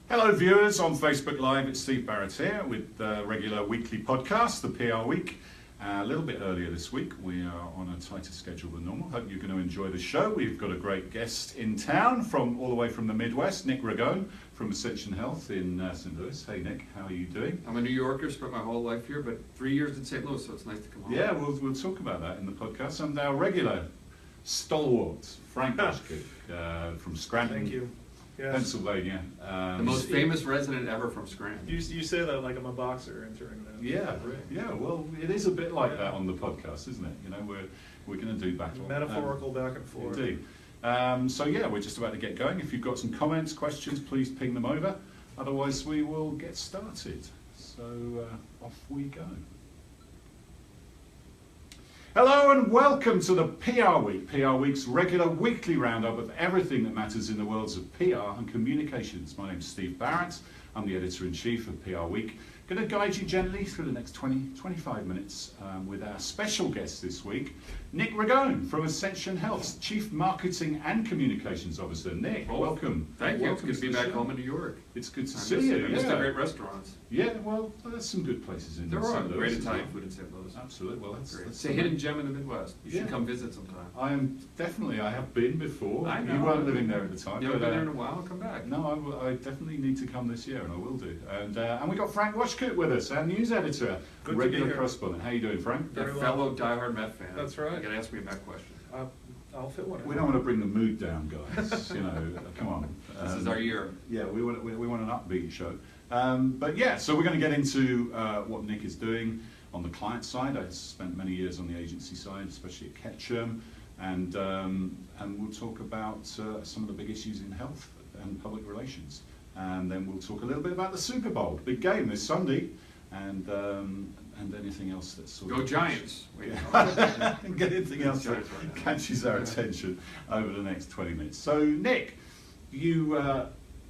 Hello viewers on Facebook Live, it's Steve Barrett here with the regular weekly podcast, the PR Week. A little bit earlier this week, we are on a tighter schedule than normal. Hope you're going to enjoy the show. We've got a great guest in town from all the way from the Midwest, Nick Ragone from Ascension Health in St. Louis. Hey Nick, how are you doing? I'm a New Yorker, spent my whole life here, but 3 years in St. Louis, so it's nice to come home. Yeah, we'll talk about that in the podcast. And our regular stalwart, Frank Washkuch from Scranton. Thank you. Yes. Pennsylvania. The most famous resident ever from Scranton. You say that like I'm a boxer entering that. Yeah. Well, it is a bit like that on the podcast, isn't it? You know, we're going to do battle. Metaphorical back and forth. Indeed. So yeah, we're just about to get going. If you've got some comments, questions, please ping them over. Otherwise, we will get started. So off we go. Hello and welcome to the PR Week, PR Week's regular weekly roundup of everything that matters in the worlds of PR and communications. My name's Steve Barrett, I'm the Editor-in-Chief of PR Week. Going to guide you gently through the next 20-25 minutes with our special guest this week, Nick Ragone from Ascension Health's Chief Marketing and Communications Officer. Nick, welcome. Thank you. It's good to be back home in New York. It's good to see you. I missed the great restaurants. Yeah, well, there's some good places in There are St. Louis. Great Italian food in St. Louis. Absolutely. Well, that's It's a hidden gem in the Midwest. You should come visit sometime. I have been before. I know. You weren't living there at the time. You haven't been there in a while? I'll come back. No, I definitely need to come this year, and I will do. And we got Frank Washkuch with us, our news editor, Good regular to be here. correspondent. How you doing, Frank? You're a Very fellow diehard Met fan. That's right. You got to ask me a Met question. I'll fit one in. We don't want to bring the mood down, guys. You know, come on. This is our year. Yeah, we want an upbeat show. But yeah, so we're going to get into what Nick is doing on the client side. I spent many years on the agency side, especially at Ketchum, and we'll talk about some of the big issues in health and public relations. And then we'll talk a little bit about the Super Bowl, big game this Sunday, and anything else that's sort Go of Giants. and get anything else that catches our attention over the next 20 minutes. So Nick, you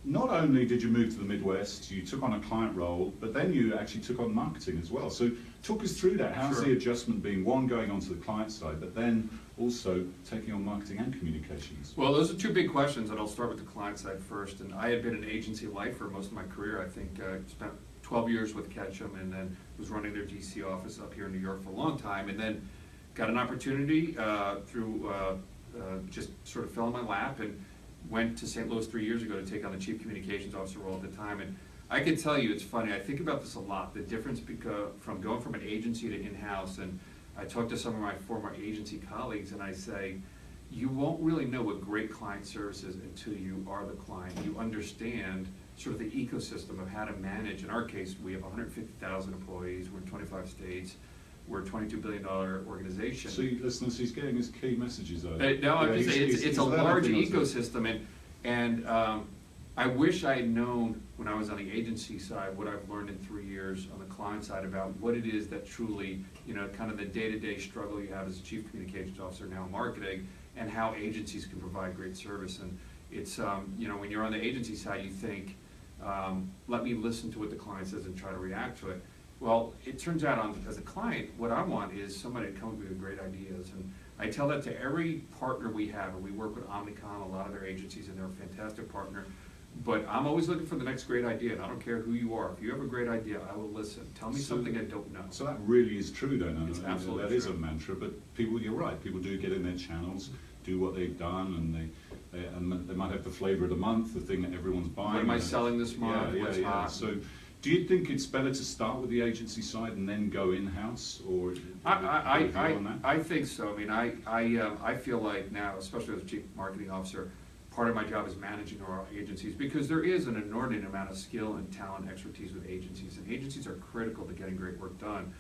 not only did you move to the Midwest, you took on a client role, but then you actually took on marketing as well. So talk us through that. How's the adjustment being, one, going onto the client side, but then also taking on marketing and communications? Well, those are two big questions, and I'll start with the client side first. And I had been an agency lifer most of my career. I think I spent 12 years with Ketchum, and then was running their DC office up here in New York for a long time, and then got an opportunity through just sort of fell in my lap, and went to St. Louis 3 years ago to take on the Chief Communications Officer role at the time. And I can tell you, it's funny, I think about this a lot, the difference from going from an agency to in-house. And I talk to some of my former agency colleagues, and I say, you won't really know what great client service is until you are the client. You understand sort of the ecosystem of how to manage. In our case, we have 150,000 employees, we're in 25 states, we're a $22 billion organization. So listeners, he's getting his key messages over. No, I'm just saying, it's a large ecosystem, and I wish I had known when I was on the agency side what I've learned in 3 years on the client side about what it is that truly, you know, kind of the day-to-day struggle you have as a Chief Communications Officer now in marketing, and how agencies can provide great service. And it's, you know, when you're on the agency side, you think, let me listen to what the client says and try to react to it. Well, it turns out as a client, what I want is somebody to come up with great ideas. And I tell that to every partner we have, and we work with Omnicom, a lot of their agencies, and they're a fantastic partner. But I'm always looking for the next great idea, and I don't care who you are. If you have a great idea, I will listen. Tell me something I don't know. So that really is true, don't it? It's absolutely that true. is a mantra, but people, you're right, people do get in their channels, do what they've done, and they might have the flavor of the month, the thing that everyone's buying. What am I selling this month? What's hot? So do you think it's better to start with the agency side and then go in-house, or I think so. I mean, I feel like now, especially as Chief Marketing Officer, part of my job is managing our agencies, because there is an inordinate amount of skill and talent expertise with agencies, and agencies are critical to getting great work done.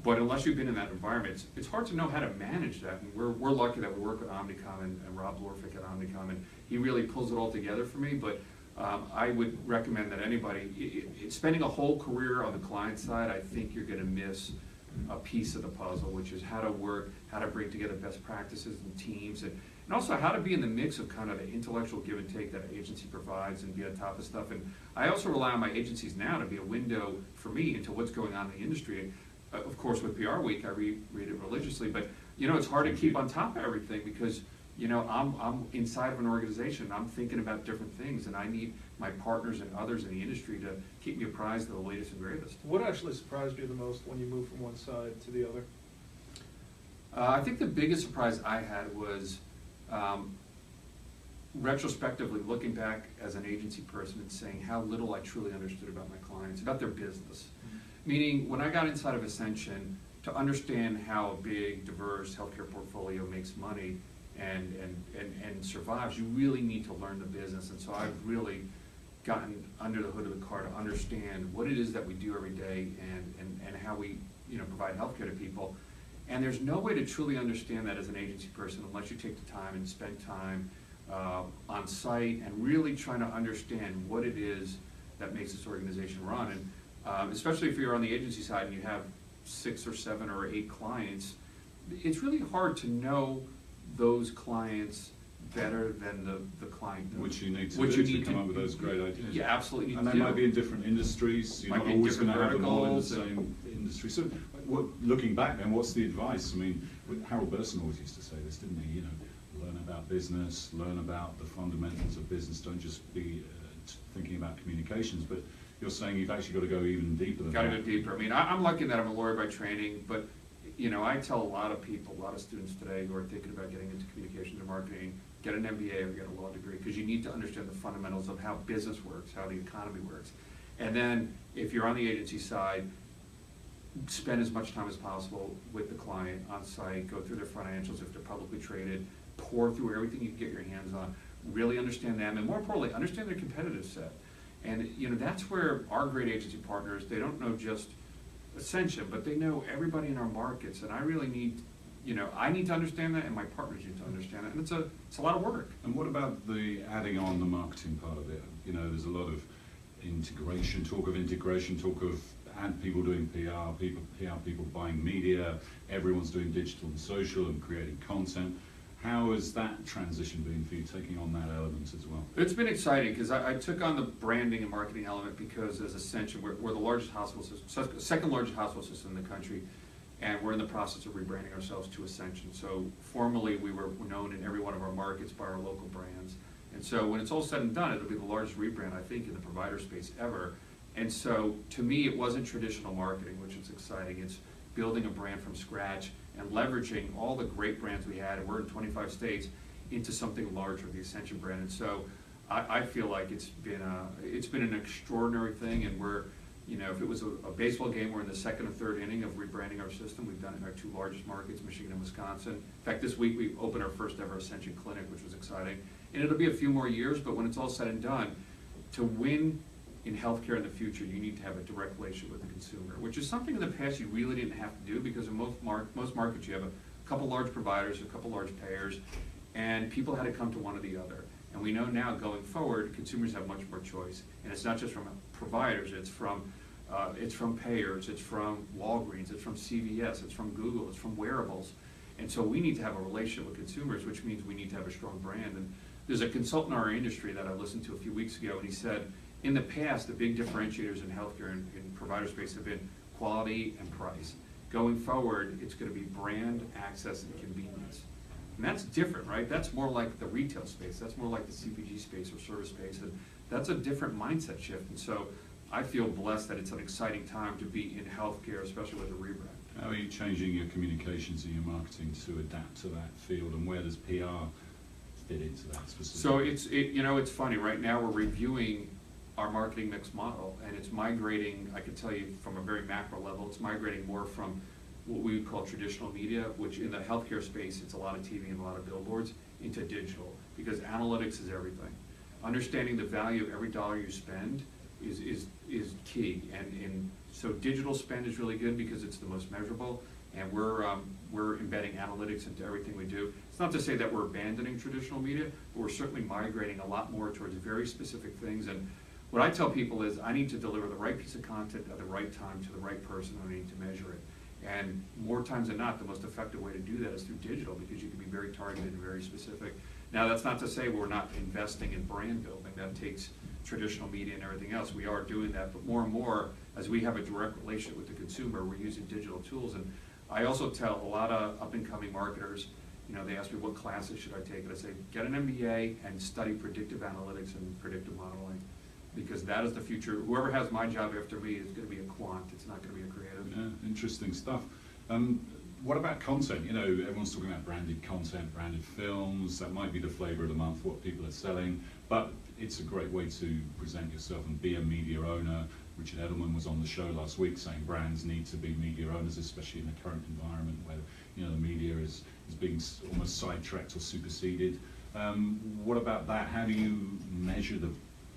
But unless you've been in that environment, it's hard to know how to manage that. And we're lucky that we work with Omnicom and Rob Lorfick at Omnicom, and he really pulls it all together for me. But I would recommend that anybody, spending a whole career on the client side, I think you're going to miss a piece of the puzzle, which is how to work, how to bring together best practices and teams, and also how to be in the mix of kind of the intellectual give and take that an agency provides and be on top of stuff. And I also rely on my agencies now to be a window for me into what's going on in the industry. Of course, with PR Week, I read it religiously, but you know, it's hard to keep on top of everything, because you know, I'm inside of an organization, I'm thinking about different things, and I need my partners and others in the industry to keep me apprised of the latest and greatest. What actually surprised you the most when you moved from one side to the other? I think the biggest surprise I had was retrospectively looking back as an agency person and saying how little I truly understood about my clients, about their business. Meaning, when I got inside of Ascension, to understand how a big, diverse healthcare portfolio makes money and survives, you really need to learn the business. And so I've really gotten under the hood of the car to understand what it is that we do every day and how we, you know, provide healthcare to people. And there's no way to truly understand that as an agency person unless you take the time and spend time on site and really trying to understand what it is that makes this organization run. And especially if you're on the agency side and you have 6 or 7 or 8 clients, it's really hard to know those clients better than the client knows. Which you need to come up with those great ideas. Yeah, absolutely. And they might be in different industries. You're not always going to have them all in the same industry. So, looking back then, what's the advice? I mean, Harold Burson always used to say this, didn't he? You know, learn about business, learn about the fundamentals of business. Don't just be thinking about communications, but you're saying you've actually got to go even deeper than that. Got to go deeper. I mean, I'm lucky that I'm a lawyer by training, but you know, I tell a lot of people, a lot of students today who are thinking about getting into communications or marketing, get an MBA or get a law degree, because you need to understand the fundamentals of how business works, how the economy works. And then, if you're on the agency side, spend as much time as possible with the client on site, go through their financials if they're publicly traded, pour through everything you can get your hands on, really understand them, and more importantly, understand their competitive set. And you know, that's where our great agency partners, they don't know just Ascension, but they know everybody in our markets, and I really need, you know, I need to understand that, and my partners need to understand it, and it's a lot of work. And what about the adding on the marketing part of it? You know, there's a lot of integration, talk of ad people doing PR people buying media, everyone's doing digital and social and creating content. How has that transition been for you, taking on that element as well? It's been exciting because I took on the branding and marketing element because as Ascension, we're the largest hospital system, second largest hospital system in the country, and we're in the process of rebranding ourselves to Ascension. So formerly we were known in every one of our markets by our local brands. And so when it's all said and done, it'll be the largest rebrand, I think, in the provider space ever. And so to me, it wasn't traditional marketing, which is exciting. It's building a brand from scratch and leveraging all the great brands we had, and we're in 25 states, into something larger, the Ascension brand. And so I feel like it's been an extraordinary thing, and we're, you know, if it was a baseball game, we're in the second or third inning of rebranding our system. We've done it in our 2 largest markets, Michigan and Wisconsin. In fact, this week we opened our first ever Ascension clinic, which was exciting. And it'll be a few more years, but when it's all said and done, to win in healthcare in the future, you need to have a direct relationship with the consumer, which is something in the past you really didn't have to do, because in most markets you have a couple large providers, a couple large payers, and people had to come to one or the other. And we know now, going forward, consumers have much more choice, and it's not just from providers, it's from payers, it's from Walgreens, it's from CVS, it's from Google, it's from wearables. And so we need to have a relationship with consumers, which means we need to have a strong brand. And there's a consultant in our industry that I listened to a few weeks ago, and he said, in the past, the big differentiators in healthcare and in provider space have been quality and price. Going forward, it's going to be brand, access, and convenience. And that's different, right? That's more like the retail space. That's more like the CPG space or service space. And that's a different mindset shift. And so I feel blessed that it's an exciting time to be in healthcare, especially with the rebrand. How are you changing your communications and your marketing to adapt to that field, and where does PR fit into that specifically? So it's funny. Right now we're reviewing our marketing mix model, and it's migrating, I can tell you from a very macro level, it's migrating more from what we would call traditional media, which in the healthcare space, it's a lot of TV and a lot of billboards, into digital, because analytics is everything. Understanding the value of every dollar you spend is key, and so digital spend is really good because it's the most measurable, and we're embedding analytics into everything we do. It's not to say that we're abandoning traditional media, but we're certainly migrating a lot more towards very specific things. And what I tell people is I need to deliver the right piece of content at the right time to the right person, and I need to measure it. And more times than not, the most effective way to do that is through digital, because you can be very targeted and very specific. Now, that's not to say we're not investing in brand building. That takes traditional media and everything else. We are doing that, but more and more, as we have a direct relationship with the consumer, we're using digital tools. And I also tell a lot of up-and-coming marketers, You know, they ask me what classes should I take, and I say, get an MBA and study predictive analytics and predictive modeling, because that is the future. Whoever has my job after me is going to be a quant. It's not going to be a creative. Yeah, interesting stuff. What about content? You know, everyone's talking about branded content, branded films. That might be the flavor of the month, what people are selling, but it's a great way to present yourself and be a media owner. Richard Edelman was on the show last week saying brands need to be media owners, especially in the current environment where, you know, the media is being almost sidetracked or superseded. What about that? How do you measure the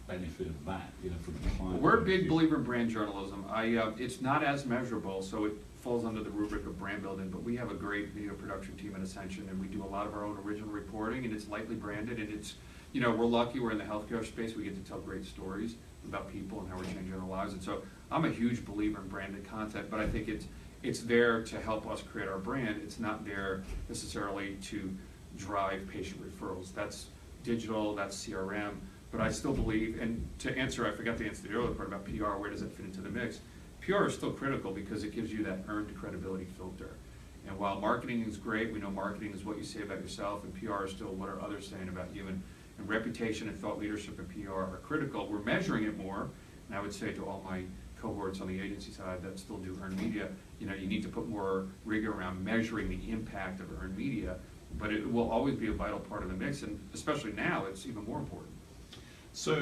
benefit of that, you know, from the client? We're a big believer in brand journalism. It's not as measurable, so it falls under the rubric of brand building, but we have a great video production team at Ascension, and we do a lot of our own original reporting, and it's lightly branded, and it's, you know, we're lucky we're in the healthcare space. We get to tell great stories about people and how we're changing their lives, and so I'm a huge believer in branded content, but I think it's there to help us create our brand. It's not there necessarily to drive patient referrals. That's digital, that's CRM, but I still believe, and to answer, I forgot to answer the earlier part about PR, where does it fit into the mix? PR is still critical because it gives you that earned credibility filter. And while marketing is great, we know marketing is what you say about yourself, and PR is still what are others saying about you. And reputation and thought leadership and PR are critical. We're measuring it more, and I would say to all my cohorts on the agency side that still do earned media, you know, you need to put more rigor around measuring the impact of earned media, but it will always be a vital part of the mix, and especially now, it's even more important. So,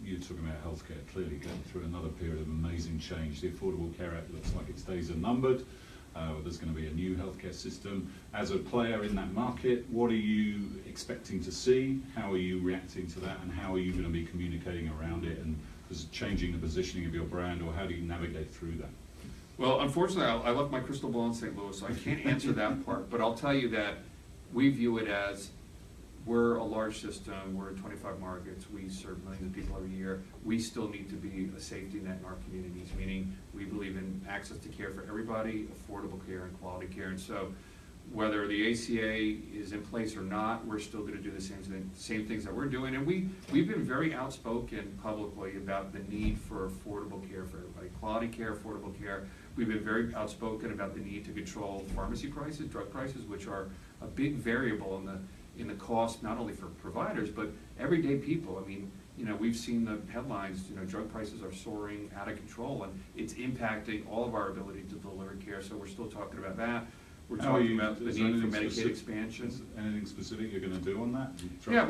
you're talking about healthcare, clearly going through another period of amazing change. The Affordable Care Act looks like its days are numbered. There's going to be a new healthcare system. As a player in that market, what are you expecting to see? How are you reacting to that? And how are you going to be communicating around it? And is it changing the positioning of your brand, or how do you navigate through that? Well, unfortunately, I left my crystal ball in St. Louis, so I can't answer that part. But I'll tell you that we view it as, we're a large system, we're in 25 markets, we serve millions of people every year. We still need to be a safety net in our communities, meaning we believe in access to care for everybody, affordable care and quality care. And so whether the ACA is in place or not, we're still going to do the same things that we're doing. And we've been very outspoken publicly about the need for affordable care for everybody, quality care, affordable care. We've been very outspoken about the need to control pharmacy prices, drug prices, which are a big variable in the cost, not only for providers, but everyday people. I mean, you know, we've seen the headlines, you know, drug prices are soaring out of control, and it's impacting all of our ability to deliver care, so we're still talking about that. We're talking about the need for Medicaid expansion. Is anything specific you're going to do on that? Yeah,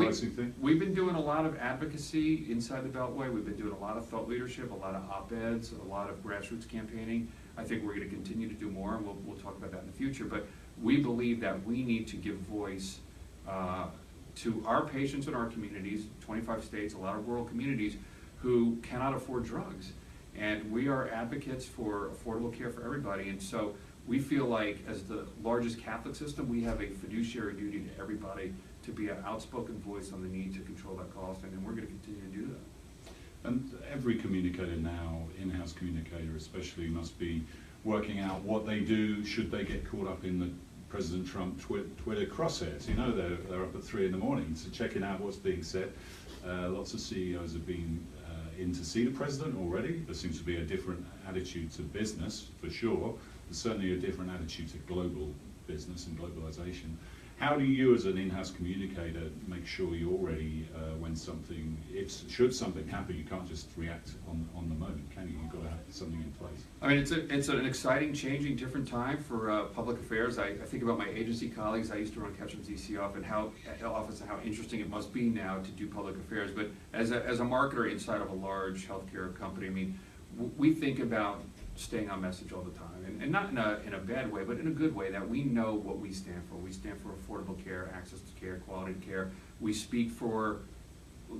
we've been doing a lot of advocacy inside the Beltway. We've been doing a lot of thought leadership, a lot of op-eds, a lot of grassroots campaigning. I think we're going to continue to do more, and we'll talk about that in the future, but we believe that we need to give voice to our patients in our communities, 25 states, a lot of rural communities, who cannot afford drugs. And we are advocates for affordable care for everybody. And so we feel like, as the largest Catholic system, we have a fiduciary duty to everybody to be an outspoken voice on the need to control that cost, and we're going to continue to do that. And every communicator now, in-house communicator especially, must be working out what they do should they get caught up in the President Trump Twitter crosshairs. You know, they're up at 3 in the morning, so checking out what's being said. Lots of CEOs have been in to see the president already. There seems to be a different attitude to business, for sure. There's certainly a different attitude to global business and globalization. How do you, as an in-house communicator, make sure you're ready when something, should something happen, you can't just react on the moment, can you? You've got to have something in place. I mean, it's an exciting, changing, different time for public affairs. I think about my agency colleagues. I used to run Ketchum's DC office and how interesting it must be now to do public affairs. But as a marketer inside of a large healthcare company, I mean, we think about staying on message all the time, and not in a bad way, but in a good way, that we know what we stand for. We stand for affordable care, access to care, quality care. We speak for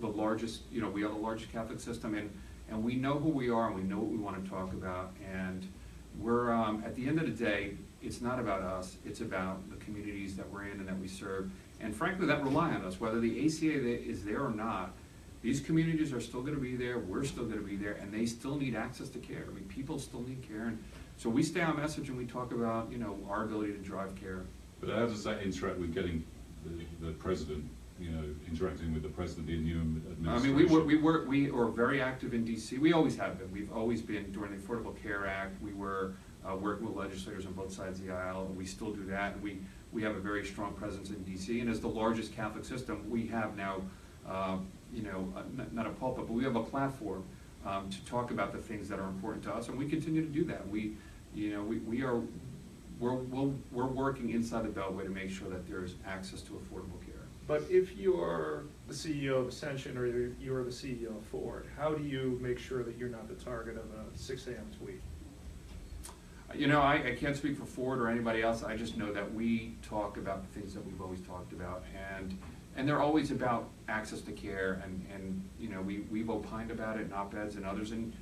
the largest, you know, we are the largest Catholic system, and we know who we are, and we know what we want to talk about, and we're, at the end of the day, it's not about us, it's about the communities that we're in and that we serve, and frankly, that rely on us, whether the ACA is there or not. These communities are still going to be there, we're still going to be there, and they still need access to care. I mean, people still need care, and so we stay on message and we talk about, you know, our ability to drive care. But how does that interact with getting the president, you know, interacting with the president, the new administration? I mean, we are very active in DC. We always have been. We've always been. During the Affordable Care Act, we were working with legislators on both sides of the aisle, and we still do that. And we have a very strong presence in DC, and as the largest Catholic system, we have now, not a pulpit, but we have a platform to talk about the things that are important to us, and we continue to do that. We're working inside the Beltway to make sure that there's access to affordable care. But if you're the CEO of Ascension or you're the CEO of Ford, how do you make sure that you're not the target of a 6 a.m. tweet? I can't speak for Ford or anybody else. I just know that we talk about the things that we've always talked about, and they're always about access to care, and we've opined about it in op-eds and others, and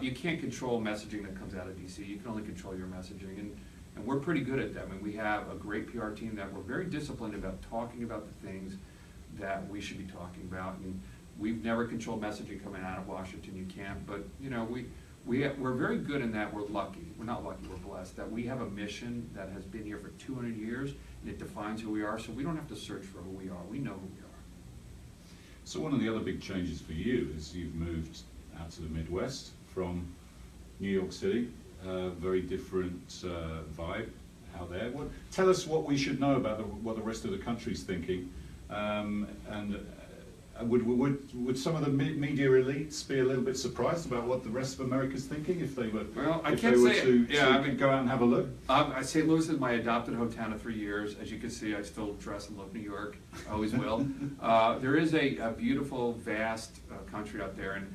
you can't control messaging that comes out of DC. You can only control your messaging, and we're pretty good at that. I mean, we have a great PR team that we're very disciplined about talking about the things that we should be talking about, and we've never controlled messaging coming out of Washington. You can't, but we're very good in that. We're lucky. We're not lucky, we're blessed that we have a mission that has been here for 200 years, and it defines who we are, so we don't have to search for who we are. We know who we are. So one of the other big changes for you is you've moved out to the Midwest from New York City. Very different vibe out there. Tell us what we should know about what the rest of the country's thinking, and would some of the media elites be a little bit surprised about what the rest of America's thinking if they were? Well, I if can't they were say to, it. Yeah, to go out and have a look. St. Louis is my adopted hometown of 3 years. As you can see, I still dress and love New York. I always will. There is a beautiful, vast country out there, and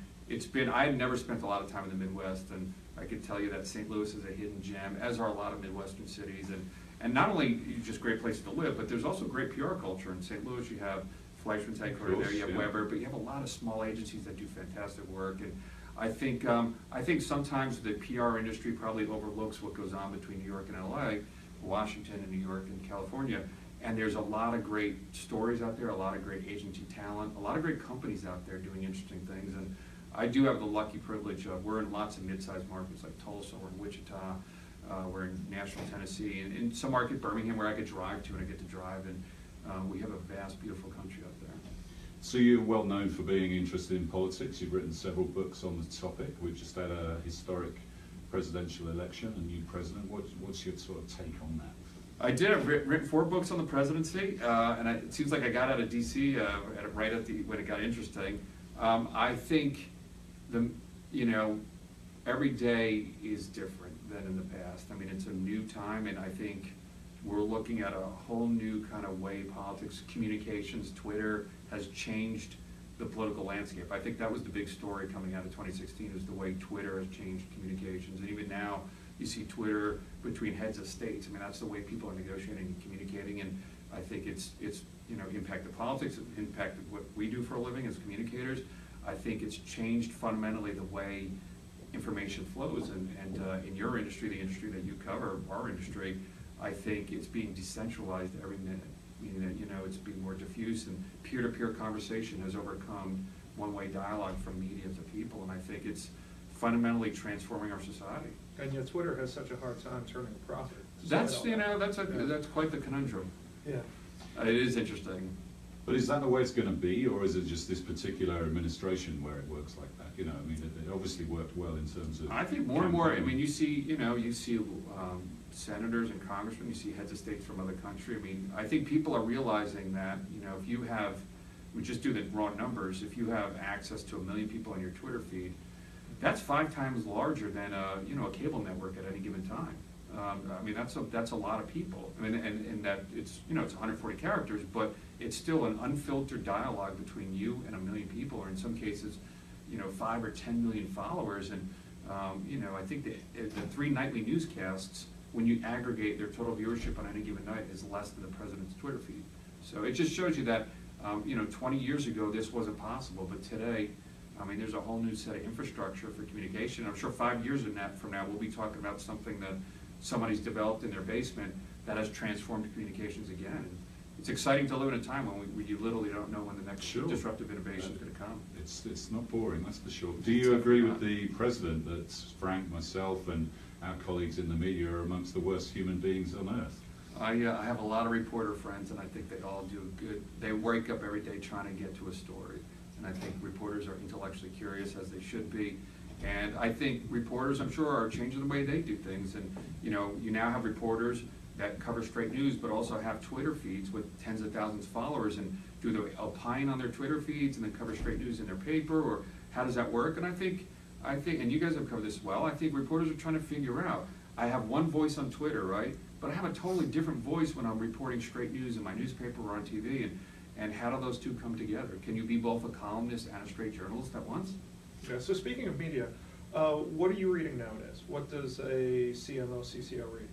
I had never spent a lot of time in the Midwest, and I can tell you that St. Louis is a hidden gem, as are a lot of Midwestern cities, and not only just great places to live, but there's also great PR culture. In St. Louis, you have Fleischman's headquarters there, you have Weber, but you have a lot of small agencies that do fantastic work, and I think sometimes the PR industry probably overlooks what goes on between New York and LA, Washington and New York and California, and there's a lot of great stories out there, a lot of great agency talent, a lot of great companies out there doing interesting things, and I do have the lucky privilege of, we're in lots of mid-sized markets like Tulsa, we're in Wichita, we're in Nashville, Tennessee, and in some market, Birmingham, where I could drive to, and I get to drive, and we have a vast, beautiful country out there. So you're well known for being interested in politics. You've written several books on the topic. We've just had a historic presidential election, a new president. What's your sort of take on that? I did. I've written 4 books on the presidency, and it seems like I got out of DC right when it got interesting. I think every day is different than in the past. I mean, it's a new time, and I think we're looking at a whole new kind of way politics, communications, Twitter has changed the political landscape. I think that was the big story coming out of 2016, is the way Twitter has changed communications. And even now, you see Twitter between heads of states. I mean, that's the way people are negotiating and communicating, and I think it's impacted politics, impacted what we do for a living as communicators. I think it's changed fundamentally the way information flows, and in your industry, the industry that you cover, our industry, I think it's being decentralized every minute. Meaning that, it's being more diffuse, and peer-to-peer conversation has overcome one-way dialogue from media to people, and I think it's fundamentally transforming our society. And yet Twitter has such a hard time turning a profit. That's quite the conundrum. Yeah. It is interesting. But is that the way it's going to be, or is it just this particular administration where it works like that? I mean, it obviously worked well in terms of. I think more and more. I mean, you see senators and congressmen, you see heads of states from other countries. I mean, I think people are realizing that, if you have, we just do the raw numbers, if you have access to 1 million people on your Twitter feed, that's 5 times larger than a cable network at any given time. I mean, that's a lot of people. I mean, and that it's, it's 140 characters, but it's still an unfiltered dialogue between you and 1 million people, or in some cases, 5 or 10 million followers. And, I think the 3 nightly newscasts, when you aggregate their total viewership on any given night, is less than the president's Twitter feed. So it just shows you that, 20 years ago, this wasn't possible, but today, I mean, there's a whole new set of infrastructure for communication. I'm sure 5 years from now, we'll be talking about something that somebody's developed in their basement that has transformed communications again. And it's exciting to live in a time when you literally don't know when the next disruptive innovation is going to come. It's not boring, that's for sure. Do you agree with the president that Frank, myself, and our colleagues in the media are amongst the worst human beings on earth? I have a lot of reporter friends, and I think they all do good. They wake up every day trying to get to a story, and I think reporters are intellectually curious, as they should be. And I think reporters, I'm sure, are changing the way they do things. And you now have reporters that cover straight news, but also have Twitter feeds with tens of thousands of followers, and do they opine on their Twitter feeds and then cover straight news in their paper, or how does that work? And I think, and you guys have covered this well, I think reporters are trying to figure out, I have one voice on Twitter, right? But I have a totally different voice when I'm reporting straight news in my newspaper or on TV, and how do those two come together? Can you be both a columnist and a straight journalist at once? Yeah, so speaking of media, what are you reading nowadays? What does a CMO, CCO read?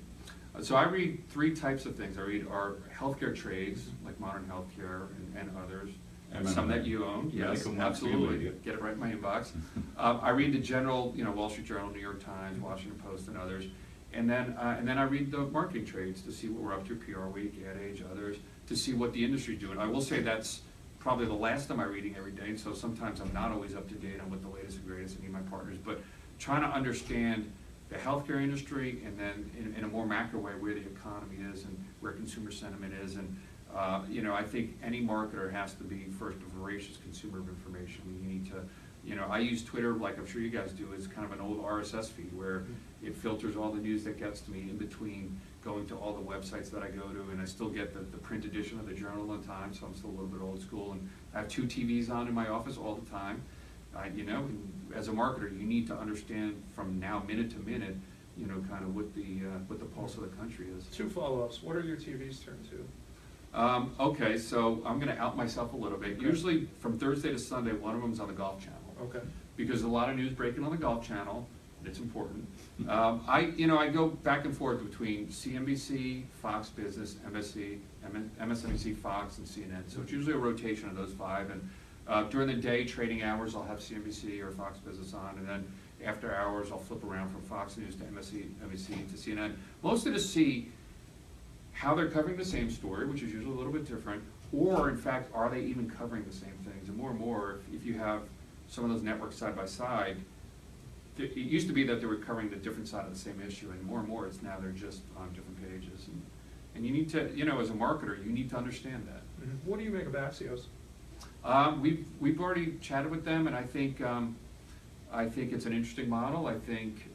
So I read three types of things. I read our healthcare trades, like Modern Healthcare and others. And some that you own, yes, absolutely. Get it right in my inbox. I read the general, Wall Street Journal, New York Times, Washington Post, and others. And then I read the marketing trades to see what we're up to, PRWeek, Ad Age, others, to see what the industry's doing. I will say that's probably the last of my reading every day, so sometimes I'm not always up to date on what the latest and greatest I need my partners, but trying to understand the healthcare industry, and then in a more macro way where the economy is and where consumer sentiment is. And I think any marketer has to be first a voracious consumer of information. You need to, I use Twitter, like I'm sure you guys do, as kind of an old RSS feed where it filters all the news that gets to me in between going to all the websites that I go to, and I still get the print edition of the Journal on time, so I'm still a little bit old school, and I have 2 TVs on in my office all the time. As a marketer, you need to understand from now, minute to minute, kind of what the pulse of the country is. 2 follow-ups. What are your TVs turned to? Okay, so I'm going to out myself a little bit. Okay. Usually from Thursday to Sunday, one of them's on the Golf Channel. Okay. Because there's a lot of news breaking on the Golf Channel. It's important. I go back and forth between CNBC, Fox Business, MSNBC, Fox, and CNN. So it's usually a rotation of those 5. And during the day, trading hours, I'll have CNBC or Fox Business on, and then after hours, I'll flip around from Fox News to MSNBC to CNN. Mostly to see how they're covering the same story, which is usually a little bit different, or in fact, are they even covering the same things? And more, if you have some of those networks side by side, it used to be that they were covering the different side of the same issue, and more it's now they're just on different pages. And you need to, as a marketer, you need to understand that. Mm-hmm. What do you make of Axios? We've already chatted with them, and I think it's an interesting model. I think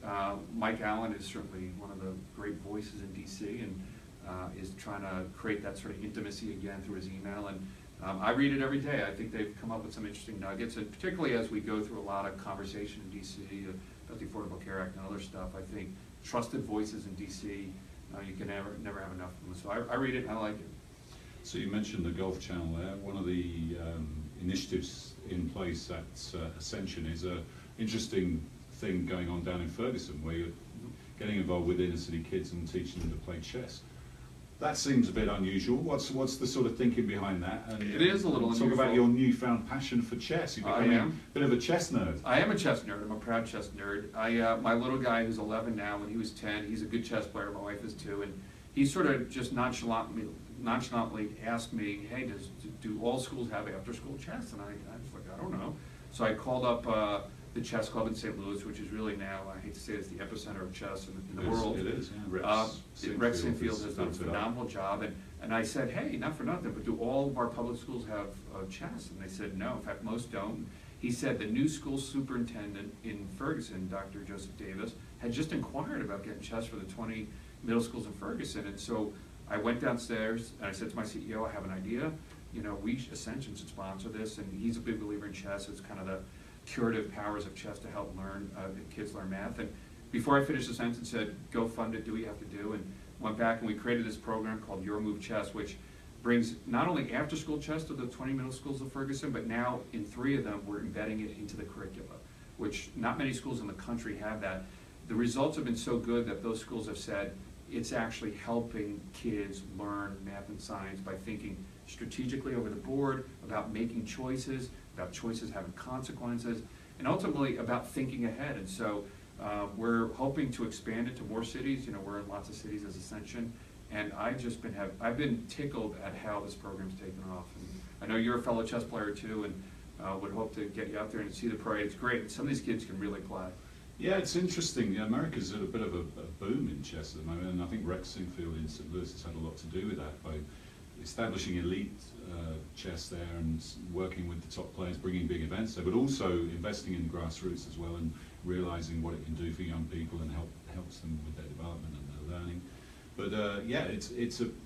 Mike Allen is certainly one of the great voices in DC, and is trying to create that sort of intimacy again through his email. And I read it every day. I think they've come up with some interesting nuggets, and particularly as we go through a lot of conversation in DC about the Affordable Care Act and other stuff, I think trusted voices in DC, you can never have enough of them. So I read it and I like it. So you mentioned the Golf Channel there. One of the initiatives in place at Ascension is an interesting thing going on down in Ferguson, where you're getting involved with inner city kids and teaching them to play chess. That seems a bit unusual. What's the sort of thinking behind that? And, it is a little unusual. Talk about your newfound passion for chess. You're becoming a bit of a chess nerd. I am a chess nerd. I'm a proud chess nerd. My little guy who's 11 now, when he was 10, he's a good chess player. My wife is too, and he sort of just nonchalantly asked me, hey, do all schools have after-school chess? And I was like, I don't know. So I called up the chess club in St. Louis, which is really now, I hate to say it's the epicenter of chess in the world. It is, yeah. Rex Sinfield has done a phenomenal job. And I said, hey, not for nothing, but do all of our public schools have chess? And they said no. In fact, most don't. He said the new school superintendent in Ferguson, Dr. Joseph Davis, had just inquired about getting chess for the 20 middle schools in Ferguson. And so I went downstairs and I said to my CEO, I have an idea. Ascension should sponsor this, and he's a big believer in chess. It's kind of the curative powers of chess to help kids learn math. And before I finished the sentence, said, go fund it, do what you have to do, and went back and we created this program called Your Move Chess, which brings not only after-school chess to the 20 middle schools of Ferguson, but now in 3 of them, we're embedding it into the curricula, which not many schools in the country have that. The results have been so good that those schools have said it's actually helping kids learn math and science by thinking strategically over the board, about making choices, about choices having consequences, and ultimately about thinking ahead. And so we're hoping to expand it to more cities. We're in lots of cities as Ascension, and I've been tickled at how this program's taken off. And I know you're a fellow chess player too, and would hope to get you out there and see the parade. It's great, and some of these kids can really play. Yeah, it's interesting. America's at a bit of a boom in chess at the moment, and I think Rex Sinfield in St. Louis has had a lot to do with that by establishing elite chess there and working with the top players, bringing big events there, but also investing in grassroots as well and realizing what it can do for young people and helps them with their development and their learning. But yeah,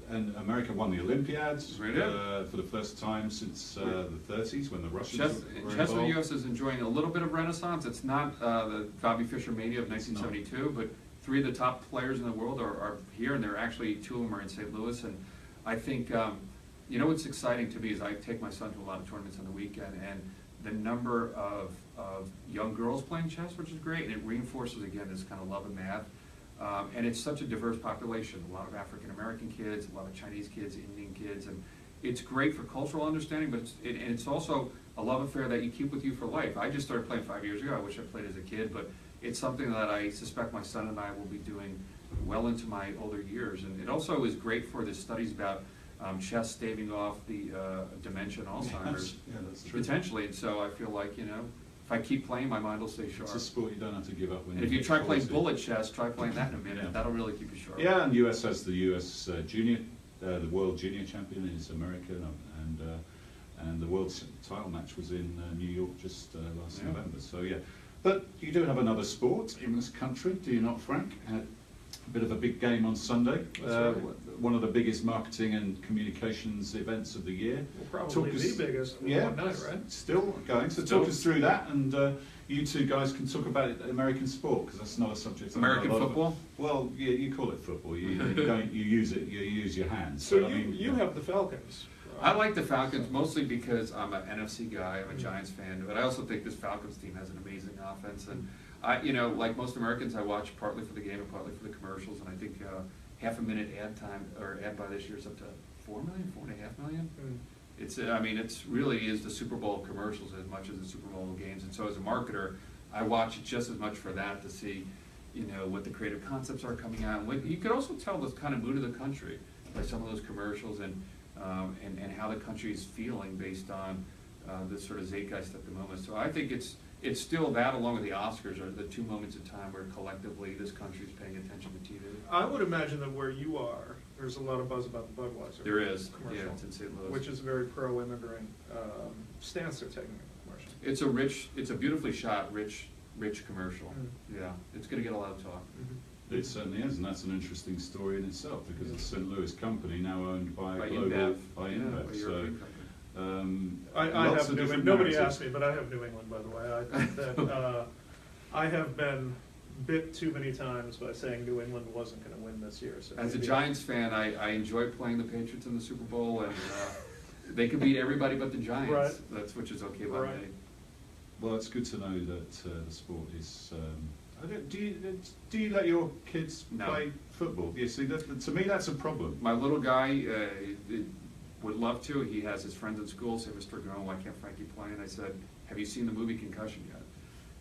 and America won the Olympiad for the first time since the 30s when the Russians were Chess in the involved. U.S. is enjoying a little bit of renaissance. It's not the Bobby Fischer mania of 1972, but three of the top players in the world are here, and they're actually, two of them are in St. Louis. And I think, you know what's exciting to me is I take my son to a lot of tournaments on the weekend, and the number of young girls playing chess, which is great, and it reinforces, again, this kind of love of math. And it's such a diverse population, a lot of African-American kids, a lot of Chinese kids, Indian kids, and it's great for cultural understanding, but it's also a love affair that you keep with you for life. I just started playing 5 years ago. I wish I played as a kid, but it's something that I suspect my son and I will be doing well into my older years. And it also is great for the studies about chess staving off the dementia and Alzheimer's, That's true. Potentially. And so I feel like, you know, if I keep playing, my mind will stay sharp. It's a sport you don't have to give up when And if you try playing bullet chess, try playing that in a minute. Yeah. That'll really keep you sharp. Yeah, and US has the US junior, the world junior champion is America, and the world title match was in New York just last November. So yeah, but you do have another sport in this country, do you not, Frank? A bit of a big game on Sunday. Right. One of the biggest marketing and communications events of the year. Well, probably the biggest one night, right? Still going. So talk us through that, and you two guys can talk about American sport, because that's not a subject. American football? Well, yeah, you call it football. You don't. You use it. You use your hands. So but, I mean, you have the Falcons. I like the Falcons mostly because I'm an NFC guy, I'm a Giants fan, but I also think this Falcons team has an amazing offense. And I, you know, like most Americans, I watch partly for the game and partly for the commercials. And I think half a minute ad time or ad buy this year is up to 4 million, 4.5 million. It's, I mean, it's really is the Super Bowl commercials as much as the Super Bowl games. And so as a marketer, I watch it just as much for that, to see, you know, what the creative concepts are coming out. And you could also tell the kind of mood of the country by some of those commercials, and how the country is feeling based on this sort of zeitgeist at the moment. So I think it's still that, along with the Oscars, are the two moments in time where collectively this country is paying attention to TV. I would imagine that where you are, there's a lot of buzz about the Budweiser. There is, commercial, yeah, it's in St. Louis. which is a very pro-immigrant stance they're taking in the commercial. It's a beautifully shot, rich commercial. Yeah, it's going to get a lot of talk. it certainly is, and that's an interesting story in itself, because it's a St. Louis company now owned by InBev. InBev. So. I have New England. Nobody asked me, but I have New England, by the way. I think that I have been bit too many times by saying New England wasn't going to win this year. So as a Giants fan, I enjoy playing the Patriots in the Super Bowl, and they can beat everybody but the Giants. Right. That's which is okay by me. Well, it's good to know that the sport is. Do you let your kids play football? You see, to me that's a problem. My little guy would love to. He has his friends at school say, "Mr. Ragone, why can't Frankie play?" And I said, "Have you seen the movie Concussion yet?"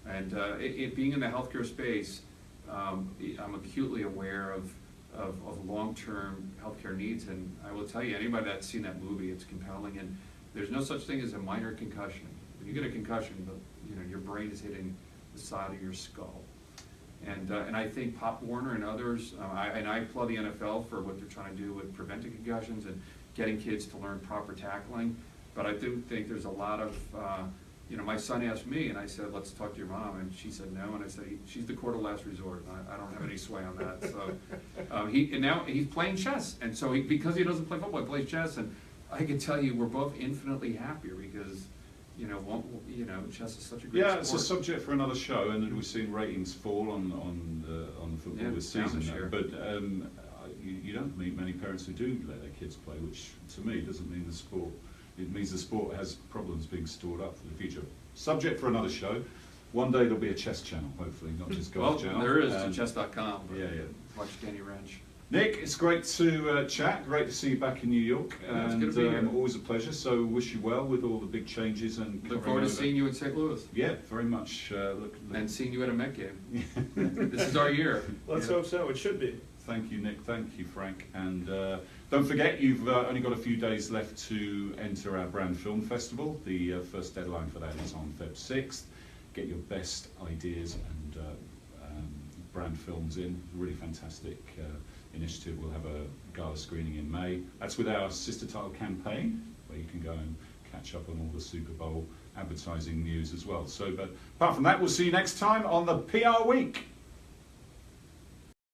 And it being in the healthcare space, I'm acutely aware of long-term healthcare needs. And I will tell you, anybody that's seen that movie, it's compelling. And there's no such thing as a minor concussion. When you get a concussion, your brain is hitting the side of your skull. And I think Pop Warner and others, I applaud the NFL for what they're trying to do with preventing concussions and getting kids to learn proper tackling. But I do think there's a lot of, my son asked me, and I said, "Let's talk to your mom," and she said no, and I said, "She's the court of last resort. I don't have any sway on that." So now he's playing chess, and so because he doesn't play football, he plays chess, and I can tell you we're both infinitely happier because. Chess is such a great sport. It's a subject for another show, and we've seen ratings fall on the football this season. But you don't meet many parents who do let their kids play, which to me doesn't mean the sport. It means the sport has problems being stored up for the future. Subject for another show. One day there'll be a chess channel, hopefully, not just golf channel. There is to chess.com. Yeah. Watch Danny Wrench. Nick, it's great to chat. Great to see you back in New York, and it's good to be here. Always a pleasure. So wish you well with all the big changes and look forward to seeing you in St. Louis. Yeah, very much. And seeing you at a Met game. This is our year. Let's hope so. It should be. Thank you, Nick. Thank you, Frank. And don't forget, you've only got a few days left to enter our Brand Film Festival. The first deadline for that is on Feb 6th. Get your best ideas and brand films in. Really fantastic initiative. We'll have a gala screening in May. That's with our Sister Title campaign, where you can go and catch up on all the Super Bowl advertising news as well. So, but apart from that, we'll see you next time on the PR Week.